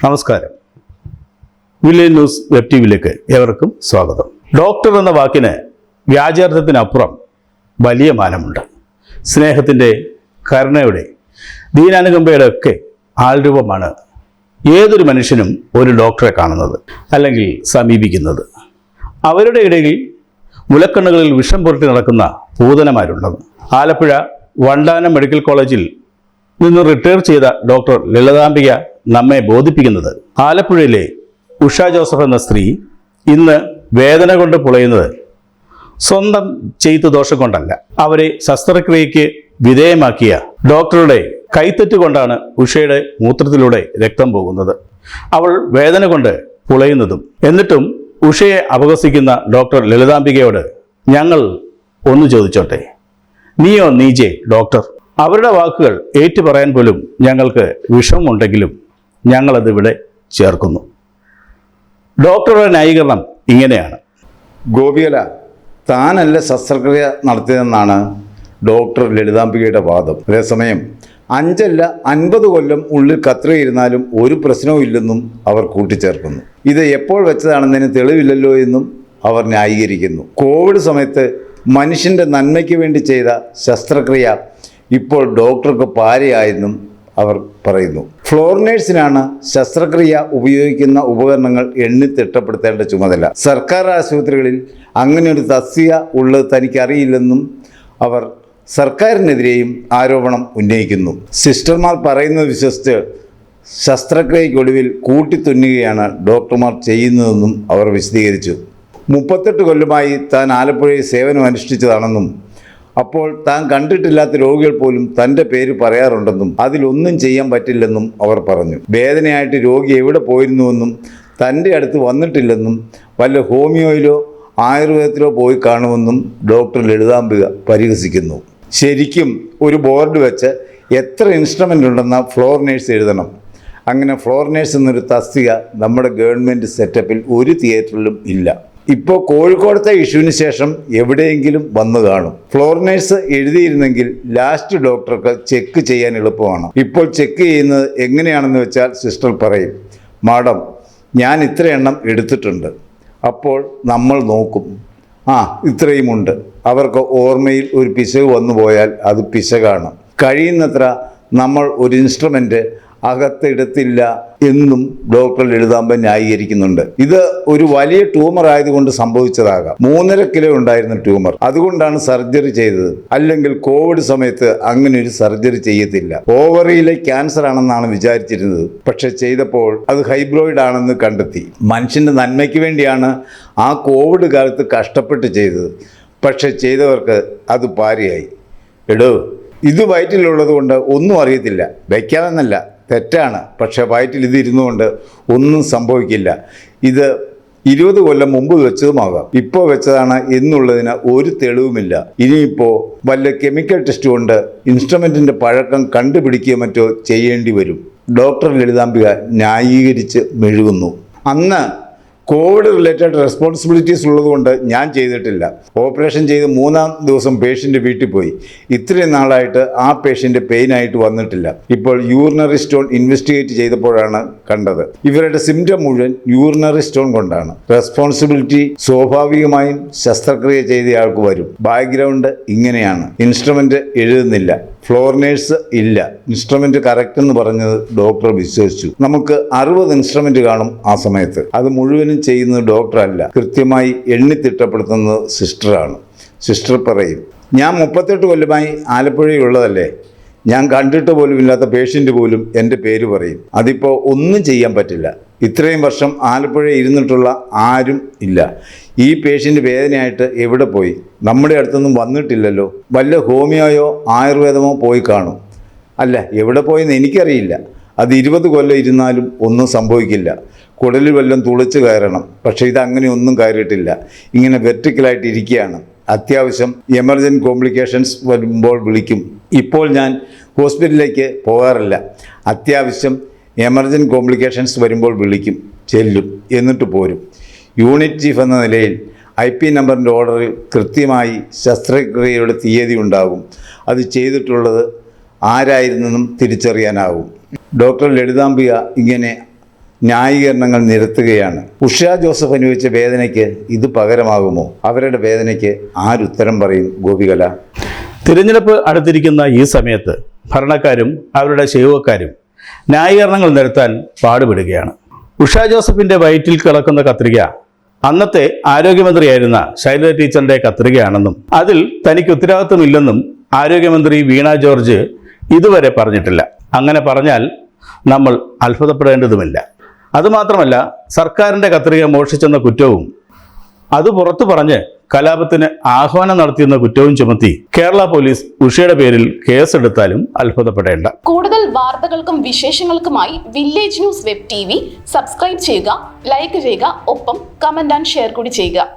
നമസ്കാരം. Village news web ടിവിയിലേക്ക് ഏവർക്കും സ്വാഗതം. ഡോക്ടർ എന്ന വാക്കിന് വ്യാജാർത്ഥത്തിനപ്പുറം വലിയ മാനമുണ്ട്. സ്നേഹത്തിൻ്റെ, കരുണയുടെ, ദീനാനുകമ്പയുടെ ഒക്കെ ആൾരൂപമാണ് ഏതൊരു മനുഷ്യനും ഒരു ഡോക്ടറെ കാണുന്നത് അല്ലെങ്കിൽ സമീപിക്കുന്നത്. അവരുടെ ഇടയിൽ മുലക്കണ്ണുകളിൽ വിഷം പുരട്ടി നടക്കുന്ന പൂതനമാരുണ്ടെന്ന് ആലപ്പുഴ വണ്ടാനം മെഡിക്കൽ കോളേജിൽ നിന്ന് റിട്ടയർ ചെയ്ത ഡോക്ടർ ലളിതാംബിക നമ്മെ ബോധിപ്പിക്കുന്നത് ആലപ്പുഴയിലെ ഉഷ ജോസഫ് എന്ന സ്ത്രീ ഇന്ന് വേദന കൊണ്ട് പുളയുന്നത് സ്വന്തം ചെയ്തു ദോഷം കൊണ്ടല്ല, അവരെ ശസ്ത്രക്രിയയ്ക്ക് വിധേയമാക്കിയ ഡോക്ടറുടെ കൈത്തെറ്റ് കൊണ്ടാണ് ഉഷയുടെ മൂത്രത്തിലൂടെ രക്തം പോകുന്നത്. അവൾ വേദന കൊണ്ട് പുളയുന്നതും. എന്നിട്ടും ഉഷയെ അപഹസിക്കുന്ന ഡോക്ടർ ലളിതാംബികയോട് ഞങ്ങൾ ഒന്ന് ചോദിച്ചോട്ടെ, നീയോ നീജെ ഡോക്ടർ? അവരുടെ വാക്കുകൾ ഏറ്റുപറയാൻ പോലും ഞങ്ങൾക്ക് വിഷമമുണ്ടെങ്കിലും ഞങ്ങളതിവിടെ ചേർക്കുന്നു. ഡോക്ടറുടെ ന്യായീകരണം ഇങ്ങനെയാണ്. ഗോപികല താനല്ല ശസ്ത്രക്രിയ നടത്തിയതെന്നാണ് ഡോക്ടർ ലളിതാംബികയുടെ വാദം. അതേസമയം 5 അല്ല 50 കൊല്ലം ഉള്ളിൽ കത്രികയിരുന്നാലും ഒരു പ്രശ്നവും ഇല്ലെന്നും അവർ കൂട്ടിച്ചേർക്കുന്നു. ഇത് എപ്പോൾ വെച്ചതാണെന്നതിന് തെളിവില്ലല്ലോ എന്നും അവർ ന്യായീകരിക്കുന്നു. കോവിഡ് സമയത്ത് മനുഷ്യൻ്റെ നന്മയ്ക്ക് വേണ്ടി ചെയ്ത ശസ്ത്രക്രിയ ഇപ്പോൾ ഡോക്ടർക്ക് പാരയായെന്നും അവർ പറയുന്നു. ഫ്ലോർ നേഴ്സിനാണ് ശസ്ത്രക്രിയ ഉപയോഗിക്കുന്ന ഉപകരണങ്ങൾ എണ്ണി തിട്ടപ്പെടുത്തേണ്ട ചുമതല. സർക്കാർ ആശുപത്രികളിൽ അങ്ങനെ ഒരു തസ്തിക ഉള്ളത് തനിക്കറിയില്ലെന്നും അവർ സർക്കാരിനെതിരെയും ആരോപണം ഉന്നയിക്കുന്നു. സിസ്റ്റർമാർ പറയുന്നത് വിശ്വസിച്ച് ശസ്ത്രക്രിയയ്ക്കൊടുവിൽ കൂട്ടിത്തുന്നുകയാണ് ഡോക്ടർമാർ ചെയ്യുന്നതെന്നും അവർ വിശദീകരിച്ചു. 38 കൊല്ലമായി താൻ ആലപ്പുഴയിൽ സേവനം അനുഷ്ഠിച്ചതാണെന്നും അപ്പോൾ താൻ കണ്ടിട്ടില്ലാത്ത രോഗികൾ പോലും തൻ്റെ പേര് പറയാറുണ്ടെന്നും അതിലൊന്നും ചെയ്യാൻ പറ്റില്ലെന്നും അവർ പറഞ്ഞു. വേദനയായിട്ട് രോഗി എവിടെ പോയിരുന്നുവെന്നും തൻ്റെ അടുത്ത് വന്നിട്ടില്ലെന്നും വല്ല ഹോമിയോയിലോ ആയുർവേദത്തിലോ പോയി കാണുമെന്നും ഡോക്ടർ ലളിതാംബിക പരിഹസിക്കുന്നു. ശരിക്കും ഒരു ബോർഡ് വെച്ച് എത്ര ഇൻസ്ട്രുമെൻ്റ് ഉണ്ടെന്ന ഫ്ലോർ നേഴ്സ് എഴുതണം. അങ്ങനെ ഫ്ലോർ നേഴ്സ് എന്നൊരു തസ്തിക നമ്മുടെ ഗവൺമെൻറ് സെറ്റപ്പിൽ ഒരു തിയേറ്ററിലും ഇല്ല. ഇപ്പോൾ കോഴിക്കോടത്തെ ഇഷ്യൂവിന് ശേഷം എവിടെയെങ്കിലും വന്നു കാണും. ഫ്ലോർ നേഴ്സ് എഴുതിയിരുന്നെങ്കിൽ ലാസ്റ്റ് ഡോക്ടർക്ക് ചെക്ക് ചെയ്യാൻ എളുപ്പമാണ്. ഇപ്പോൾ ചെക്ക് ചെയ്യുന്നത് എങ്ങനെയാണെന്ന് വെച്ചാൽ സിസ്റ്റർ പറയും, മാഡം ഞാൻ ഇത്ര എണ്ണം എടുത്തിട്ടുണ്ട്. അപ്പോൾ നമ്മൾ നോക്കും, ഇത്രയുമുണ്ട്. അവർക്ക് ഓർമ്മയിൽ ഒരു പിശക് വന്നു പോയാൽ അത് പിശകാണ്. കഴിയുന്നത്ര നമ്മൾ ഒരു ഇൻസ്ട്രുമെൻ്റ് അകത്തെടുത്തില്ല എന്നും ഡോക്ടർ ലളിതാംബ ന്യായീകരിക്കുന്നുണ്ട്. ഇത് ഒരു വലിയ ട്യൂമർ ആയതുകൊണ്ട് സംഭവിച്ചതാകാം. 3.5 കിലോ ഉണ്ടായിരുന്ന ട്യൂമർ, അതുകൊണ്ടാണ് സർജറി ചെയ്തത്. അല്ലെങ്കിൽ കോവിഡ് സമയത്ത് അങ്ങനെ ഒരു സർജറി ചെയ്യത്തില്ല. ഓവറിയിലെ ക്യാൻസർ ആണെന്നാണ് വിചാരിച്ചിരുന്നത്. പക്ഷെ ചെയ്തപ്പോൾ അത് ഹൈബ്രോയിഡ് ആണെന്ന് കണ്ടെത്തി. മനുഷ്യൻ്റെ നന്മയ്ക്ക് വേണ്ടിയാണ് ആ കോവിഡ് കാലത്ത് കഷ്ടപ്പെട്ട് ചെയ്തത്. പക്ഷെ ചെയ്തവർക്ക് അത് പാരയായി. എടോ, ഇത് വയറ്റിലുള്ളത് കൊണ്ട് ഒന്നും അറിയത്തില്ല. വയ്ക്കാമെന്നല്ല, തെറ്റാണ്. പക്ഷേ വയറ്റിൽ ഇത് ഇരുന്നുകൊണ്ട് ഒന്നും സംഭവിക്കില്ല. ഇത് 20 കൊല്ലം മുമ്പ് വെച്ചതുമാകാം. ഇപ്പോൾ വെച്ചതാണ് എന്നുള്ളതിന് ഒരു തെളിവുമില്ല. ഇനിയിപ്പോൾ വല്ല കെമിക്കൽ ടെസ്റ്റ് കൊണ്ട് ഇൻസ്ട്രുമെൻറ്റിൻ്റെ പഴക്കം കണ്ടുപിടിക്കുകയോ മറ്റോ ചെയ്യേണ്ടി വരും. ഡോക്ടർ ലളിതാംബിക ന്യായീകരിച്ച് മെഴുകുന്നു. അന്ന് കോവിഡ് റിലേറ്റഡ് റെസ്പോൺസിബിലിറ്റീസ് ഉള്ളതുകൊണ്ട് ഞാൻ ചെയ്തിട്ടില്ല. ഓപ്പറേഷൻ ചെയ്ത് 3-ാം ദിവസം പേഷ്യൻ്റ് വീട്ടിൽ പോയി. ഇത്രയും നാളായിട്ട് ആ പേഷ്യൻ്റ് പെയിനായിട്ട് വന്നിട്ടില്ല. ഇപ്പോൾ യൂറിനറി സ്റ്റോൺ ഇൻവെസ്റ്റിഗേറ്റ് ചെയ്തപ്പോഴാണ് കണ്ടത്. ഇവരുടെ സിംറ്റം മുഴുവൻ യൂറിനറി സ്റ്റോൺ കൊണ്ടാണ്. റെസ്പോൺസിബിലിറ്റി സ്വാഭാവികമായും ശസ്ത്രക്രിയ ചെയ്തയാൾക്ക് വരും. ബാക്ക്ഗ്രൗണ്ട് ഇങ്ങനെയാണ്. ഇൻസ്ട്രുമെൻ്റ് എഴുതുന്നില്ല, ഫ്ലോർ നേഴ്സ് ഇല്ല, ഇൻസ്ട്രുമെൻ്റ് കറക്റ്റ് എന്ന് പറഞ്ഞത് ഡോക്ടർ വിശ്വസിച്ചു. നമുക്ക് 60 ഇൻസ്ട്രുമെൻ്റ് കാണും ആ സമയത്ത്. അത് മുഴുവനും ചെയ്യുന്നത് ഡോക്ടറല്ല, കൃത്യമായി എണ്ണിത്തിട്ടപ്പെടുത്തുന്നത് സിസ്റ്ററാണ്. സിസ്റ്റർ പറയും, ഞാൻ 38 കൊല്ലമായി ആലപ്പുഴയിലുള്ളതല്ലേ, ഞാൻ കണ്ടിട്ട് പോലും ഇല്ലാത്ത പേഷ്യൻ്റ് പോലും എൻ്റെ പേര് പറയും. അതിപ്പോൾ ഒന്നും ചെയ്യാൻ പറ്റില്ല. ഇത്രയും വർഷം ആലപ്പുഴ ഇരുന്നിട്ടുള്ള ആരും ഇല്ല. ഈ പേഷ്യൻ്റ് വേദനയായിട്ട് എവിടെ പോയി? നമ്മുടെ അടുത്തൊന്നും വന്നിട്ടില്ലല്ലോ. വല്ല ഹോമിയോയോ ആയുർവേദമോ പോയി കാണും. അല്ല, എവിടെ പോയെന്ന് എനിക്കറിയില്ല. അത് 20 കൊല്ലം ഇരുന്നാലും ഒന്നും സംഭവിക്കില്ല. കുടലിൽ വല്ലതും തുളച്ച് കയറണം. പക്ഷേ ഇതങ്ങനെ ഒന്നും കയറിയിട്ടില്ല. ഇങ്ങനെ വെർട്ടിക്കലായിട്ട് ഇരിക്കുകയാണ്. അത്യാവശ്യം എമർജൻറ്റ് കോംപ്ലിക്കേഷൻസ് വരുമ്പോൾ വിളിക്കും. ഇപ്പോൾ ഞാൻ ഹോസ്പിറ്റലിലേക്ക് പോകാറില്ല. അത്യാവശ്യം എമർജൻറ്റ് കോംപ്ലിക്കേഷൻസ് വരുമ്പോൾ വിളിക്കും, ചെല്ലും, എന്നിട്ട് പോരും. യൂണിറ്റ് ചീഫ് എന്ന നിലയിൽ IP നമ്പറിൻ്റെ ഓർഡറിൽ കൃത്യമായി ശസ്ത്രക്രിയയുടെ തീയതി ഉണ്ടാകും. അത് ചെയ്തിട്ടുള്ളത് ആരായിരുന്നെന്നും തിരിച്ചറിയാനാകും. ഡോക്ടർ ലളിതാംബിക ഇങ്ങനെ ന്യായീകരണങ്ങൾ നിരത്തുകയാണ്. ഉഷ ജോസഫ് അനുഭവിച്ച വേദനയ്ക്ക് ഇത് പകരമാകുമോ? അവരുടെ വേദനയ്ക്ക് ആരുത്തരം പറയും? ഗോപികല. തിരഞ്ഞെടുപ്പ് അടുത്തിരിക്കുന്ന ഈ സമയത്ത് ഭരണക്കാരും അവരുടെ ശൈവക്കാരും ന്യായീകരണങ്ങൾ നിരത്താൻ പാടുപെടുകയാണ്. ഉഷ ജോസഫിൻ്റെ വയറ്റിൽ കിടക്കുന്ന കത്രിക അന്നത്തെ ആരോഗ്യമന്ത്രിയായിരുന്ന ശൈലജ ടീച്ചറിൻ്റെ കത്രികയാണെന്നും അതിൽ തനിക്ക് ഉത്തരവാദിത്വമില്ലെന്നും ആരോഗ്യമന്ത്രി വീണ ജോർജ് ഇതുവരെ പറഞ്ഞിട്ടില്ല. അങ്ങനെ പറഞ്ഞാൽ നമ്മൾ അത്ഭുതപ്പെടേണ്ടതുമില്ല. അതുമാത്രമല്ല, സർക്കാരിൻ്റെ കത്രിക മോഷ്ടിച്ചെന്ന കുറ്റവും അത് പുറത്തു പറഞ്ഞ് കലാപത്തിന് ആഹ്വാനം നടത്തിയെന്ന കുറ്റവും ചുമത്തി കേരള പോലീസ് ഉഷയുടെ പേരിൽ കേസെടുത്താലും അത്ഭുതപ്പെടേണ്ട. കൂടുതൽ വാർത്തകൾക്കും വിശേഷങ്ങൾക്കുമായി village news web TV subscribe ചെയ്യുക, ലൈക്ക് ചെയ്യുക, ഒപ്പം കമന്റ് ആൻഡ് ഷെയർ കൂടി ചെയ്യുക.